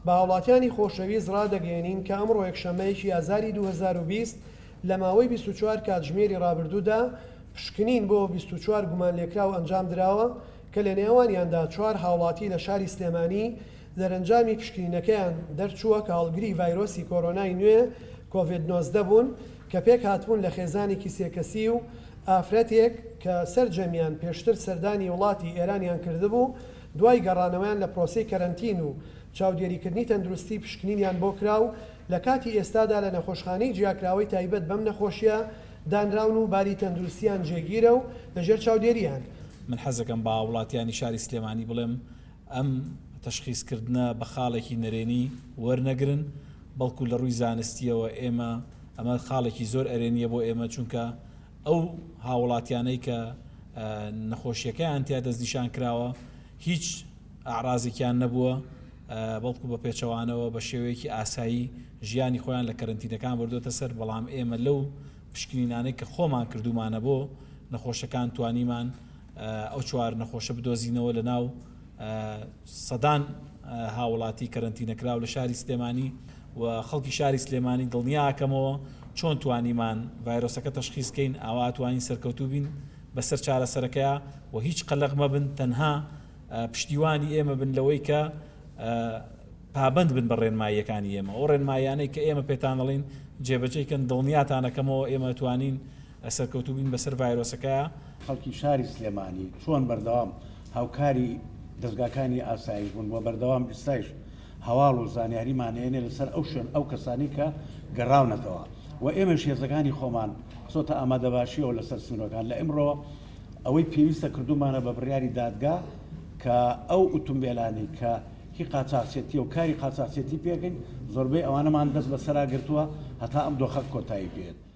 بە هاوڵاتیانی خۆشەویست ڕادەگەێنین کە ئەمڕۆ یەکشەممەیەکی ئازاری 2020 لە ماوەی 24 کاتژمێری ڕابردوودا پشکنین بۆ 24 گومان لێکراو ئەنجام درراوە کە لە نێوانیاندا 4 هاوڵاتی لە شاری سلێمانی دەرەنجامی پشکنینەکەیان دەرچووە کە هەڵگری ڤایرۆسی کۆرۆنای نوێ کۆڤید-19 بوون کە پێک هاتبوون لە خێزانێکی سێکەسی و ئافرەتێک کە سەرجەمیان پێشتر سەردانی وڵاتی ئێرانیان کردبوو دوای گەڕانەوەیان لە پرۆسەی کەرەنتین و چاودێریکردنی تەندروستی پشکنینیان بۆ کراو لە کاتی ئێستادا لە نەخۆشخانەی جیاکراوەی تایبەت بەم نەخۆشیە دانراون و باری تەندروستیان جێگیرە و لەژێر چاودێریان. من حەزەکەم با وڵاتیانی شاری سلێمانی بڵێم ئەم تەشخیصکردنە بە خاڵێکی نەرێنی وەرنەگرن بەڵکو لە ڕووی زانستیەوە ئێمە ئەمە خاڵێکی زۆر ئەرێنیە بۆ ئێمە چونکە ئەو هاوڵاتیانەی کە نەخۆشیەکەیان تیا دەستنیشان کراوە هیچ ئاعرازێکیان نەبووە بەڵکو بە پێچەوانەوە بە شێوەیەکی ئاسایی ژیانی خۆیان لە کەرنتینەکان بردوتە سەر بەڵام ئێمە لەو پشکنینانەی کە خۆمان کردومانە بۆ نەخۆشەکان توانیمان ئەو چوار نەخۆشە بدۆزینەوە لە ناو سەدان هاوڵاتی کەرنتینەکراو لە شاری سلێمانی و خەڵکی شاری سلێمانی دڵنیاکەمەوە چۆن توانیمان ڤایرۆسەکە تەشخیصکەین ئاوا توانین سەرکەوتوو بین بەسەر چارەسەرەکەیە و هیچ قەلەق مەبن تەنها پشتیوانی ئێمە بن لەوەی کە پابند بن بە ڕێنماییەکانی ئێمە ئەو ڕێنمایانەی کە ئێمە پێتان دەڵین جێبەجێکن دڵنیاتانەکەمەوە ئێمە توانین سەرکەوتوو بین بەسەر ڤایرۆسەکەیە. خەڵکی شاری سلێمانی چۆن بەردەوام هاوکاری دەستگاکانی ئاسایش بوون و بەردەوام ئێستایش هەواڵ و زانیاریمانێنێ لەسەر ئەو شوێن ئەو کەسانی کە گەڕاونەتەوە و ئێمە شێزەکانی خۆمان قسۆتە ئامادەباشیەوە لەسەر سنوورەکان لە ئەمڕۆ ئەوەی پێویستە کردومانە بە بڕیاری دادگا کە ئەو ئۆتۆمبیلانی کە هی قاچاقچێتی و کاری قاچاقچێتی پێکەین زۆربەی ئەوانەمان دەست بەسەرا گرتووە هەتا ئەم دۆخە کۆتایی پێێت.